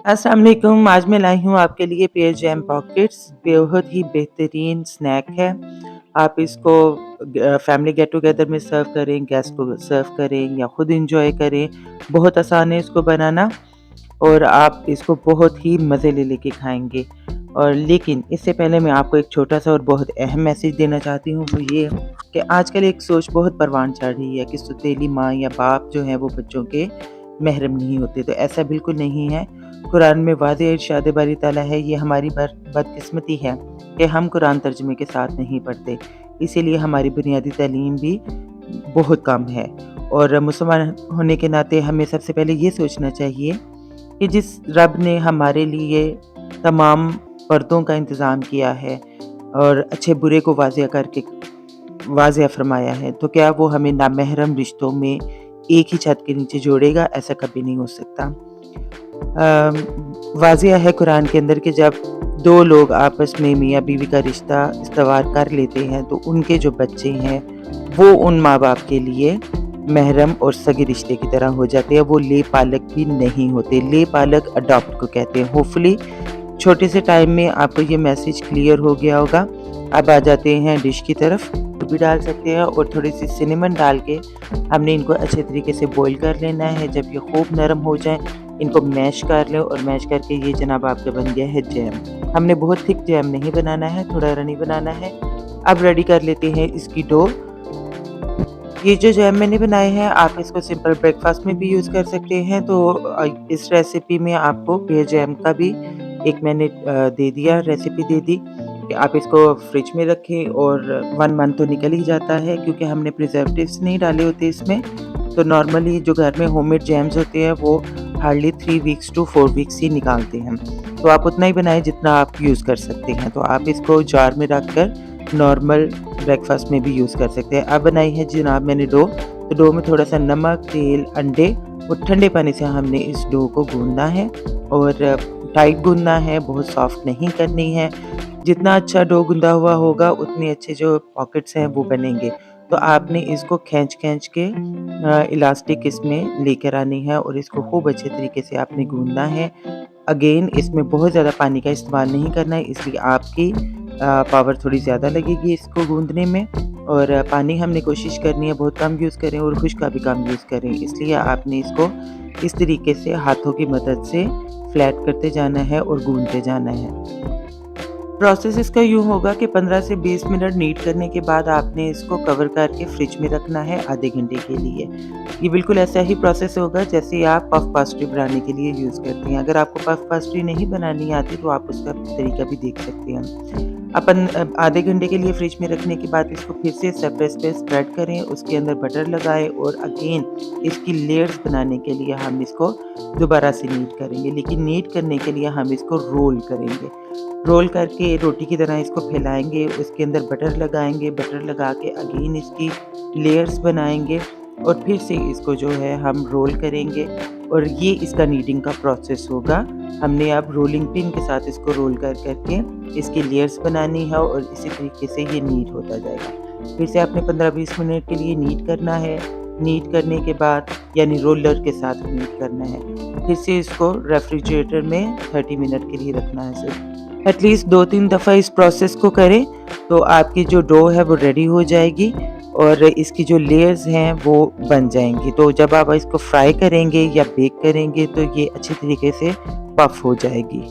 अस्सलाम वालेकुम। आज मैं लाई हूँ आपके लिए पेयर जैम पॉकेट्स। बहुत ही बेहतरीन स्नैक है। आप इसको फैमिली गेट टुगेदर में सर्व करें, गेस्ट को सर्व करें या खुद एंजॉय करें। बहुत आसान है इसको बनाना और आप इसको बहुत ही मज़े ले लेके खाएंगे। और लेकिन इससे पहले मैं आपको एक छोटा सा और बहुत अहम मैसेज देना चाहती हूँ, वो ये कि आजकल एक सोच बहुत परवान चढ़ रही है कि सौतेली माँ या बाप जो है वो बच्चों के महरम नहीं होते। तो ऐसा बिल्कुल नहीं है। कुरान में वाज़ेह इरशाद बारी ताला है, ये हमारी बदकिस्मती है कि हम कुरान तर्जुमे के साथ नहीं पढ़ते। इसीलिए हमारी बुनियादी तालीम भी बहुत कम है। और मुसलमान होने के नाते हमें सबसे पहले ये सोचना चाहिए कि जिस रब ने हमारे लिए तमाम पर्दों का इंतज़ाम किया है और अच्छे बुरे को वाज़ेह करके वाज़ेह फ़रमाया है, तो क्या वो हमें नामहरम रिश्तों में एक ही छत के नीचे जोड़ेगा? ऐसा कभी नहीं हो सकता। वाज़ेह है कुरान के अंदर कि जब 2 लोग आपस में मियाँ बीवी का रिश्ता इस्तवार कर लेते हैं, तो उनके जो बच्चे हैं वो उन माँ-बाप के लिए महरम और सगे रिश्ते की तरह हो जाते हैं। वो ले-पालक भी नहीं होते। ले-पालक अडॉप्ट को कहते हैं। होपफुली छोटे से टाइम में आपको ये मैसेज क्लियर हो गया होगा। अब आ जाते हैं डिश की तरफ। भी डाल सकते हैं और थोड़ी-सी सिनेमन डाल के हमने इनको अच्छे तरीके से बॉईल कर लेना है। जब ये खूब नरम हो जाएँ, इनको मैश कर लें और मैश करके ये जनाब आपका बन गया है जैम। हमने बहुत थिक जैम नहीं बनाना है, थोड़ा रनी बनाना है। अब रेडी कर लेते हैं इसकी डो। ये जो जैम मैंने बनाए हैं, आप इसको सिंपल ब्रेकफास्ट में भी यूज़ कर सकते हैं। तो इस रेसिपी में आपको पेयर जैम का भी एक मैंने दे दिया, रेसिपी दे दी कि आप इसको फ्रिज में रखें और 1 मंथ तो निकल ही जाता है, क्योंकि हमने प्रिजर्वेटिव्स नहीं डाले होते इसमें। तो नॉर्मली जो घर में होममेड जैम्स होते हैं वो हार्डली 3 वीक्स टू 4 वीक्स ही निकालते हैं। तो आप उतना ही बनाएँ जितना आप यूज़ कर सकते हैं। तो आप इसको जार में रख कर नॉर्मल ब्रेकफास्ट में भी यूज़ कर सकते हैं। अब बनाई है जनाब मैंने डो। तो डो में थोड़ा-सा नमक, तेल, अंडे और ठंडे पानी से हमने इस डो को गूँथना है और टाइट गूँथना है, बहुत सॉफ्ट नहीं करनी है। जितना अच्छा डो गूँधा हुआ होगा, उतने अच्छे जो पॉकेट्स हैं वो बनेंगे। तो आपने इसको खींच-खींच के इलास्टिक इसमें लेकर आनी है और इसको खूब अच्छे तरीके से आपने गूँथना है। अगेन इसमें बहुत ज़्यादा पानी का इस्तेमाल नहीं करना है, इसलिए आपकी पावर थोड़ी ज़्यादा लगेगी इसको गूँथने में। और पानी हमने कोशिश करनी है बहुत कम यूज़ करें और खुश्क का भी कम यूज़ करें। इसलिए आपने इसको इस तरीके से हाथों की मदद से फ्लैट करते जाना है और गूँथते जाना है। प्रोसेस इसका यूँ होगा कि 15 से 20 मिनट नीट करने के बाद आपने इसको कवर करके फ्रिज में रखना है आधे घंटे के लिए। ये बिल्कुल ऐसा ही प्रोसेस होगा जैसे आप पफ पास्ट्री बनाने के लिए यूज़ करते हैं। अगर आपको पफ पास्ट्री नहीं बनानी आती तो आप उसका तरीका भी देख सकते हैं। अपन आधे घंटे के लिए फ्रिज में रखने के बाद इसको फिर से सरफेस पे स्प्रेड करें, उसके अंदर बटर लगाएँ और अगेन इसकी लेयर्स बनाने के लिए हम इसको दोबारा से नीट करेंगे। लेकिन नीट करने के लिए हम इसको रोल करेंगे। रोल करके रोटी की तरह इसको फैलाएँगे, उसके अंदर बटर लगाएँगे, बटर लगा के अगेन इसकी लेयर्स बनाएँगे और फिर से इसको जो है हम रोल करेंगे और ये इसका नीटिंग का प्रोसेस होगा। हमने अब रोलिंग पिन के साथ इसको रोल कर के इसकी लेयर्स बनानी है और इसी तरीके से ये नीट होता जाएगा। फिर से आपने 15-20 मिनट के लिए नीट करना है। नीट करने के बाद यानी रोलर के साथ नीट करना है। फिर से इसको रेफ्रिजरेटर में 30 मिनट के लिए रखना है सिर्फ। एटलीस्ट 2-3 दफ़ा इस प्रोसेस को करें तो आपकी जो डो है वो रेडी हो जाएगी और इसकी जो लेयर्स हैं वो बन जाएंगी। तो जब आप इसको फ्राई करेंगे या बेक करेंगे तो ये अच्छी तरीके से पफ हो जाएगी।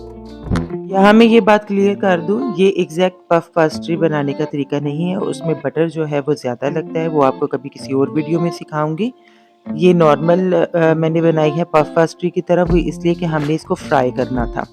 यहाँ मैं ये बात क्लियर कर दूँ, ये एग्जैक्ट पफ पास्ट्री बनाने का तरीका नहीं है। उसमें बटर जो है वो ज़्यादा लगता है, वो आपको कभी किसी और वीडियो में सिखाऊंगी। ये नॉर्मल मैंने बनाई है पफ पास्ट्री की तरह, वो इसलिए कि हमने इसको फ्राई करना था।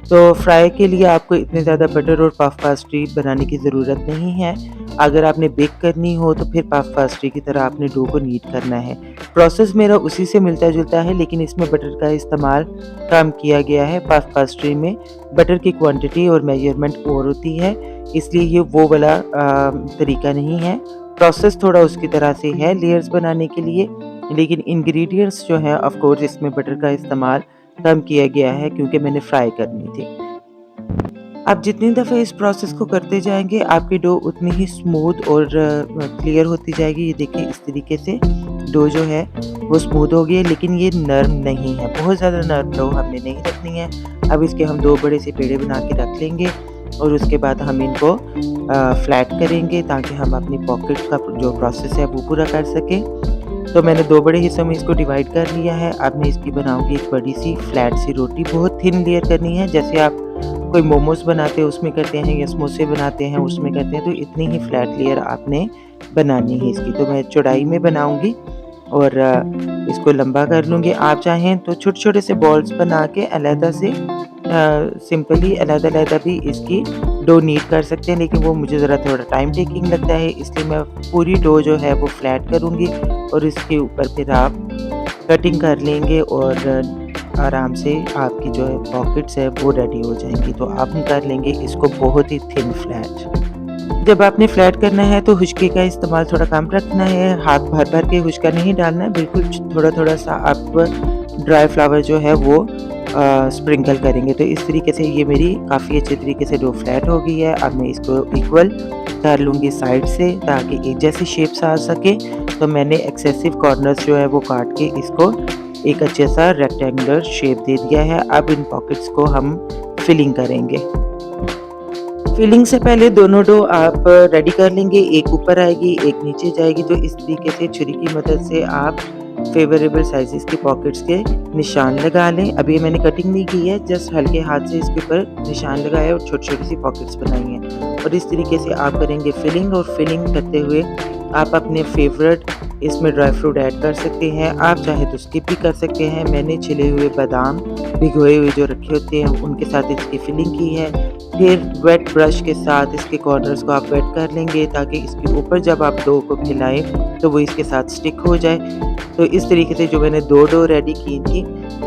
तो फ्राई के लिए आपको इतने ज़्यादा बटर और पफ पास्ट्री बनाने की ज़रूरत नहीं है। अगर आपने बेक करनी हो तो फिर पफ पास्ट्री की तरह आपने डो को नीट करना है। प्रोसेस मेरा उसी से मिलता-जुलता है, लेकिन इसमें बटर का इस्तेमाल कम किया गया है। पफ पास्ट्री में बटर की क्वांटिटी और मेजरमेंट और होती है, इसलिए ये वो वाला तरीका नहीं है। प्रोसेस थोड़ा उसकी तरह से है लेयर्स बनाने के लिए, लेकिन इंग्रेडिएंट्स जो हैं ऑफ कोर्स इसमें बटर का इस्तेमाल कम किया गया है क्योंकि मैंने फ्राई करनी थी। आप जितनी दफ़े इस प्रोसेस को करते जाएंगे आपकी डो उतनी ही स्मूथ और क्लियर होती जाएगी। ये देखिए इस तरीके से डो जो है वो स्मूथ हो गई है, लेकिन ये नरम नहीं है, बहुत ज़्यादा नरम डो हमने नहीं रखनी है। अब इसके हम 2 बड़े से पेड़े बना के रख लेंगे और उसके बाद हम इनको फ्लैट करेंगे ताकि हम अपनी पॉकेट का जो प्रोसेस है वो पूरा कर सकें। तो मैंने 2 बड़े हिस्सों में इसको डिवाइड कर लिया है। अब मैं इसकी बनाऊँगी एक बड़ी सी फ्लैट सी रोटी, बहुत थिन लेयर करनी है, जैसे आप कोई मोमोज़ बनाते हैं उसमें करते हैं या समोसे बनाते हैं उसमें करते हैं, तो इतनी ही फ्लैट लेयर आपने बनानी है इसकी। तो मैं चौड़ाई में बनाऊँगी और इसको लंबा कर लूँगी। आप चाहें तो छोटे-छोटे से बॉल्स बना के अलग से सिंपली अलग-अलग भी इसकी डो नीट कर सकते हैं, लेकिन वो मुझे ज़रा थोड़ा टाइम टेकिंग लगता है, इसलिए मैं पूरी डो जो है वो फ्लैट करूँगी और इसके ऊपर फिर आप कटिंग कर लेंगे और आराम से आपकी जो है पॉकेट्स है वो रेडी हो जाएंगी। तो आप कर लेंगे इसको बहुत ही थिन फ्लैट। जब आपने फ्लैट करना है तो हुचके का इस्तेमाल थोड़ा कम रखना है, हाथ भर भर के हुचका नहीं डालना है, बिल्कुल थोड़ा-थोड़ा सा आप ड्राई फ्लावर जो है वो स्प्रिंकल करेंगे। तो इस तरीके से ये मेरी काफ़ी अच्छे तरीके से डो फ्लैट हो गई है। अब मैं इसको इक्वल कर लूँगी साइड से ताकि एक जैसी शेप्स आ सके। तो मैंने एक्सेसिव कॉर्नर्स जो है वो काट के इसको एक अच्छे सा रेक्टेंगुलर शेप दे दिया है। अब इन पॉकेट्स को हम फिलिंग करेंगे। फिलिंग से पहले दोनों डो आप रेडी कर लेंगे, एक ऊपर आएगी एक नीचे जाएगी। तो इस तरीके से छुरी की मदद से आप फेवरेबल साइज़ेस के पॉकेट्स के निशान लगा लें। अभी मैंने कटिंग नहीं की है, जस्ट हल्के हाथ से इसके ऊपर निशान लगाए और छोटी-छोटी सी पॉकेट्स बनाई हैं। और इस तरीके से आप करेंगे फिलिंग, और फिलिंग करते हुए आप अपने फेवरेट इसमें ड्राई फ्रूट ऐड कर सकते हैं। आप चाहे तो स्किप भी कर सकते हैं। मैंने छिले हुए बादाम भिगोए हुए जो रखे होते हैं उनके साथ इसकी फिलिंग की है। फिर वेट ब्रश के साथ इसके कॉर्नर्स को आप वेट कर लेंगे ताकि इसके ऊपर जब आप डो को फैलाएं तो वो इसके साथ स्टिक हो जाए। तो इस तरीके से जो मैंने 2 डो रेडी की थी,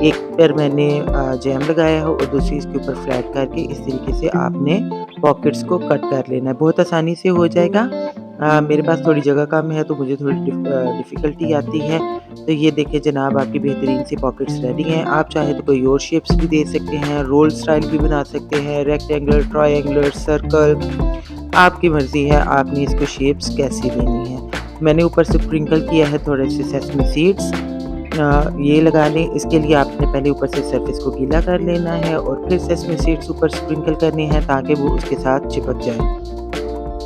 एक पर मैंने जैम लगाया है और दूसरी इसके ऊपर फ्लैट करके इस तरीके से आपने पॉकेट्स को कट कर लेना है। बहुत आसानी से हो जाएगा। मेरे पास थोड़ी जगह कम है तो मुझे थोड़ी डिफ़िकल्टी आती है। तो ये देखिए जनाब, आपकी बेहतरीन सी पॉकेट्स रेडी हैं। आप चाहे तो कोई और शेप्स भी दे सकते हैं, रोल स्टाइल भी बना सकते हैं, रेक्टेंगुलर, ट्रायंगुलर, सर्कल, आपकी मर्ज़ी है आपने इसको शेप्स कैसी देनी है। मैंने ऊपर से स्प्रिंकल किया है थोड़े से सेसमी सीड्स, ये लगा लें। इसके लिए आपने पहले ऊपर से सरफेस को गीला कर लेना है और फिर सेसमी सीड्स ऊपर स्प्रिंकल करने हैं ताकि वो उसके साथ चिपक जाए।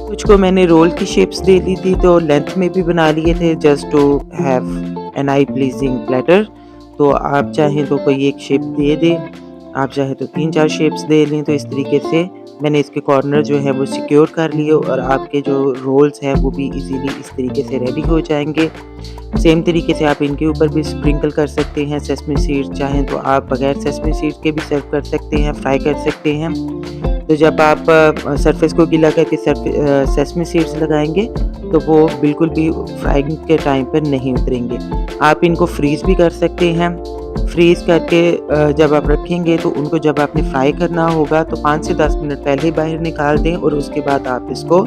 कुछ को मैंने रोल की शेप्स दे दी थी तो लेंथ में भी बना लिए थे, just to have an eye pleasing platter. तो आप चाहें तो कोई एक शेप दे दें, आप चाहे तो 3-4 शेप्स दे लें। तो इस तरीके से मैंने इसके कॉर्नर जो है वो सिक्योर कर लिए और आपके जो रोल्स हैं वो भी इजीली इस तरीके से रेडी हो जाएंगे। सेम तरीके से आप इनके ऊपर भी स्प्रिंकल कर सकते हैं सेसमी सीड्स, चाहें तो आप बगैर सेसमी सीड्स के भी सर्व कर सकते हैं, फ्राई कर सकते हैं। तो जब आप सरफेस को गीला करके सेसमी सीड्स लगाएंगे तो वो बिल्कुल भी फ्राइंग के टाइम पर नहीं उतरेंगे। आप इनको फ्रीज़ भी कर सकते हैं। फ्रीज़ करके जब आप रखेंगे तो उनको जब आपने फ्राई करना होगा तो 5 से 10 मिनट पहले ही बाहर निकाल दें और उसके बाद आप इसको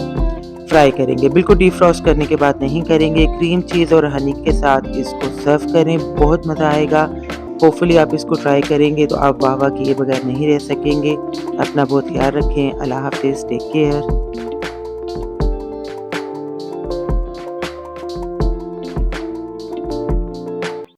फ्राई करेंगे। बिल्कुल डीफ्रॉस्ट करने के बाद नहीं करेंगे। क्रीम चीज़ और हनी के साथ इसको सर्व करें, बहुत मज़ा आएगा। होपफुली आप इसको ट्राई करेंगे तो आप वाह वाह किए बगैर नहीं रह सकेंगे। अपना बहुत ख्याल रखें। अल्लाह हाफ़िज़, टेक केयर।